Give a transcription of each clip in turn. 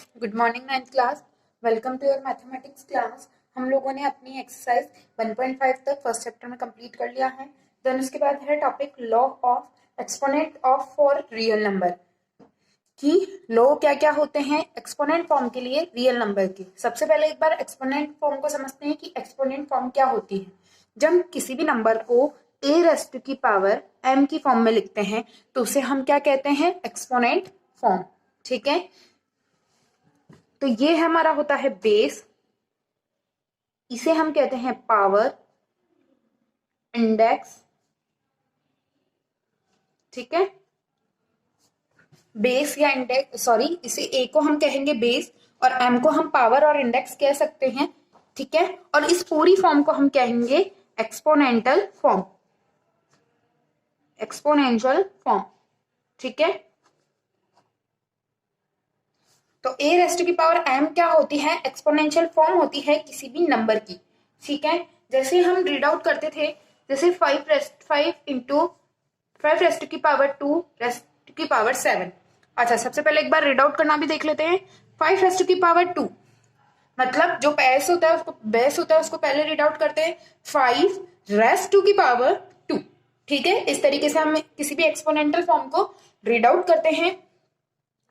Good morning ninth class. Welcome to your mathematics class. हम लोगों ने अपनी एक्सरसाइज 1.5 तक फर्स्ट चैप्टर में कंप्लीट कर लिया है। देन उसके बाद है topic law of exponent of for real number कि लॉ क्या क्या होते हैं एक्सपोनेंट फॉर्म के लिए रियल नंबर के। सबसे पहले एक बार एक्सपोनेंट फॉर्म को समझते हैं कि एक्सपोनेंट फॉर्म क्या होती है। जब हम किसी भी नंबर को ए रेस्ट की पावर एम की फॉर्म में लिखते हैं तो उसे हम क्या कहते हैं, एक्सपोनेंट फॉर्म। ठीक है, तो ये हमारा होता है बेस, इसे हम कहते हैं पावर, इंडेक्स। ठीक है, बेस या इंडेक्स, सॉरी, इसे ए को हम कहेंगे बेस और एम को हम पावर और इंडेक्स कह सकते हैं। ठीक है, और इस पूरी फॉर्म को हम कहेंगे एक्सपोनेंशियल फॉर्म, एक्सपोनेंशियल फॉर्म। ठीक है, तो ए रेस्ट की पावर एम क्या होती है, एक्सपोनेंशियल फॉर्म होती है किसी भी नंबर की। ठीक है, जैसे हम रीड आउट करते थे, जैसे 5 इंटू 5 रेस्ट की पावर 2 रेस्ट की पावर 7। अच्छा, सबसे पहले एक बार रीड आउट करना भी देख लेते हैं। 5 रेस्ट की पावर 2 मतलब जो बेस होता है उसको पहले रीड आउट करते हैं 5 रेस्ट की पावर 2। ठीक है, इस तरीके से हम किसी भी एक्सपोनेंशियल फॉर्म को रीड आउट करते हैं।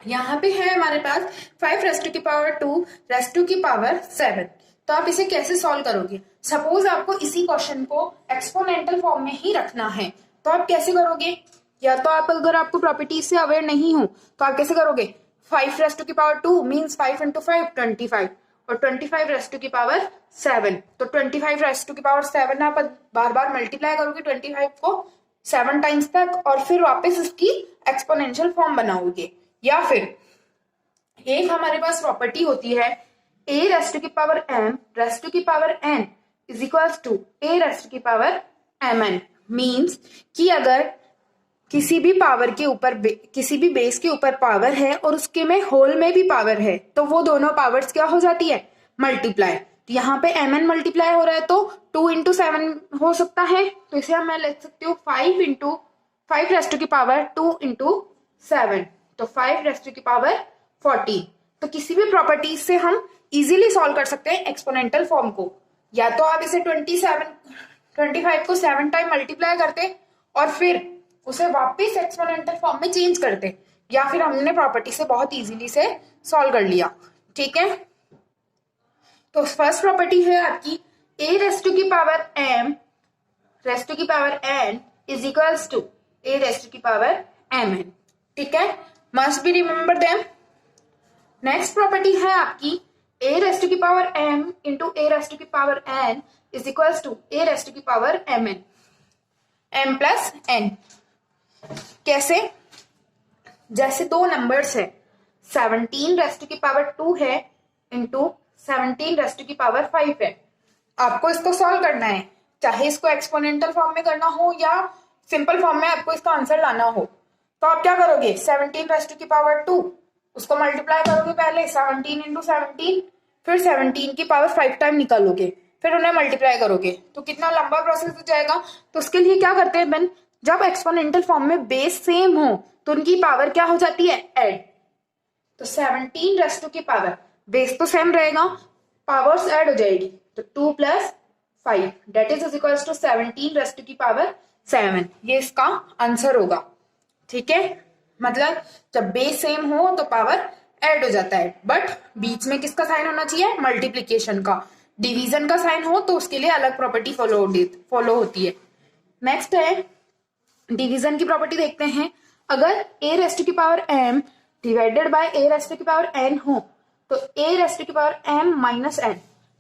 यहाँ पे है हमारे पास 5 रेस्ट की पावर 2 रेस्ट की पावर 7। तो आप इसे कैसे सॉल्व करोगे? सपोज आपको इसी क्वेश्चन को एक्सपोनेंशियल फॉर्म में ही रखना है, तो आप कैसे करोगे? या तो आप, अगर आपको प्रॉपर्टी से अवेयर नहीं हो तो आप कैसे करोगे? 5 रेस्ट की पावर 2 मीन्स 5 इंटू 5 25, और 25 रेस्ट की पावर 7, तो 25 रेस्ट की पावर 7 आप बार बार मल्टीप्लाई करोगे 25 को 7 टाइम्स तक, और फिर वापस इसकी एक्सपोनेंशियल फॉर्म बनाओगे। या फिर एक हमारे पास प्रॉपर्टी होती है ए रेस्ट की पावर एम रेस्ट की power n is equals to a raised की पावर एम एन। मीन्स कि अगर किसी भी पावर के ऊपर किसी भी बेस के ऊपर पावर है और उसके में होल में भी पावर है, तो वो दोनों पावर्स क्या हो जाती है, मल्टीप्लाई। तो यहाँ पे एम एन मल्टीप्लाई हो रहा है तो 2 इंटू 7 हो सकता है, तो इसे मैं लिख सकती हूँ 5 रेस्ट की पावर 2 इंटू 7, तो 5 रेस्ट की पावर 40। तो किसी भी प्रॉपर्टी से हम इजीली सॉल्व कर सकते हैं एक्सपोनेंशियल फॉर्म को। या तो आप इसे 25 को 7 टाइम मल्टीप्लाई करते और फिर उसे वापस एक्सपोनेंशियल फॉर्म में चेंज करते, या फिर हमने प्रॉपर्टी से बहुत इजीली से सॉल्व कर लिया। ठीक है, तो फर्स्ट प्रॉपर्टी है आपकी ए रेस्ट की पावर एम रेस्ट की power n is equals to a raised की पावर एम एन। ठीक है, must be remember them. Next property है आपकी ए रेस्ट की power m into a raised की power n is equals to a raised की power m n, m plus n. कैसे? जैसे दो नंबर्स है, 17 रेस्ट की पावर 2 है इंटू 17 रेस्ट की पावर 5 है। आपको इसको सॉल्व करना है, चाहे इसको एक्सपोनेंशियल फॉर्म में करना हो या सिंपल फॉर्म में आपको इसका आंसर लाना हो। तो आप क्या करोगे, 17 रेस्ट की पावर 2 उसको मल्टीप्लाई करोगे पहले 17 इंटू 17, फिर 17 की पावर 5 टाइम निकालोगे, फिर उन्हें मल्टीप्लाई करोगे, तो कितना लंबा प्रोसेस हो जाएगा। तो उसके लिए क्या करते हैं बेन, जब एक्सपोनेंशियल फॉर्म में बेस सेम हो तो उनकी पावर क्या हो जाती है, ऐड। तो 17 रेस्ट की पावर, बेस तो सेम रहेगा, पावर्स ऐड हो जाएगी, तो 2 plus 5 that is equals to 17 raised की पावर 7। ये इसका आंसर होगा। ठीक है, मतलब जब बेस सेम हो तो पावर ऐड हो जाता है, बट बीच में किसका साइन होना चाहिए, मल्टीप्लीकेशन का। डिवीजन का साइन हो तो उसके लिए अलग प्रॉपर्टी फॉलो होती है। नेक्स्ट है डिवीजन की प्रॉपर्टी, देखते हैं। अगर ए रेस्ट की power m divided by a raised की पावर एन हो तो ए रेस्ट की पावर एम माइनस एन,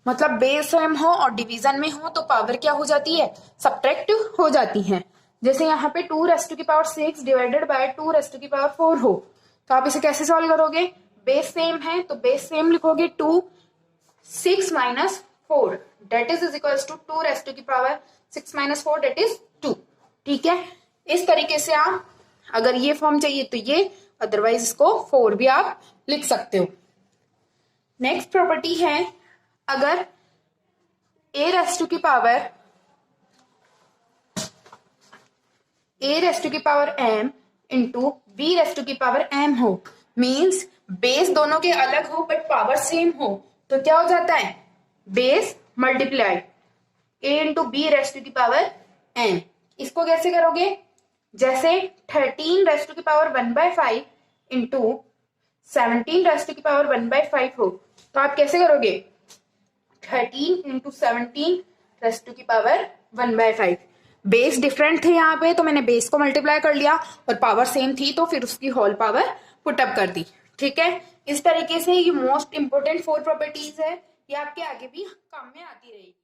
मतलब बेस सेम हो और डिवीजन में हो तो पावर क्या हो जाती है, सब्ट्रैक्ट हो जाती है। जैसे यहाँ पे 2 रेस्ट की पावर 6 डिवाइडेड बाय 2 रेस्ट की पावर 4 हो, तो आप इसे कैसे सॉल्व करोगे, बेस सेम है तो बेस सेम लिखोगे 2 6 minus 4 that is equals to 2 raised की पावर 6 माइनस 4 डेट इज 2। ठीक है, इस तरीके से आप, अगर ये फॉर्म चाहिए तो ये, अदरवाइज इसको 4 भी आप लिख सकते हो। नेक्स्ट प्रॉपर्टी है, अगर ए रेस्ट की power m into b raised की पावर एम हो, मीन्स बेस दोनों के अलग हो बट पावर सेम हो तो क्या हो जाता है, base multiply a into b raised to the power n। इसको कैसे करोगे, जैसे 13 raised to the power 1/5 into 17 raised to the power 1/5 हो तो आप कैसे करोगे, 13 into 17 raised to the power 1/5। Base different थे यहाँ पे तो मैंने बेस को मल्टीप्लाई कर लिया और पावर सेम थी तो फिर उसकी होल पावर पुटअप कर दी। ठीक है, इस तरीके से ये मोस्ट इंपोर्टेंट 4 प्रॉपर्टीज है, ये आपके आगे भी काम में आती रहेगी।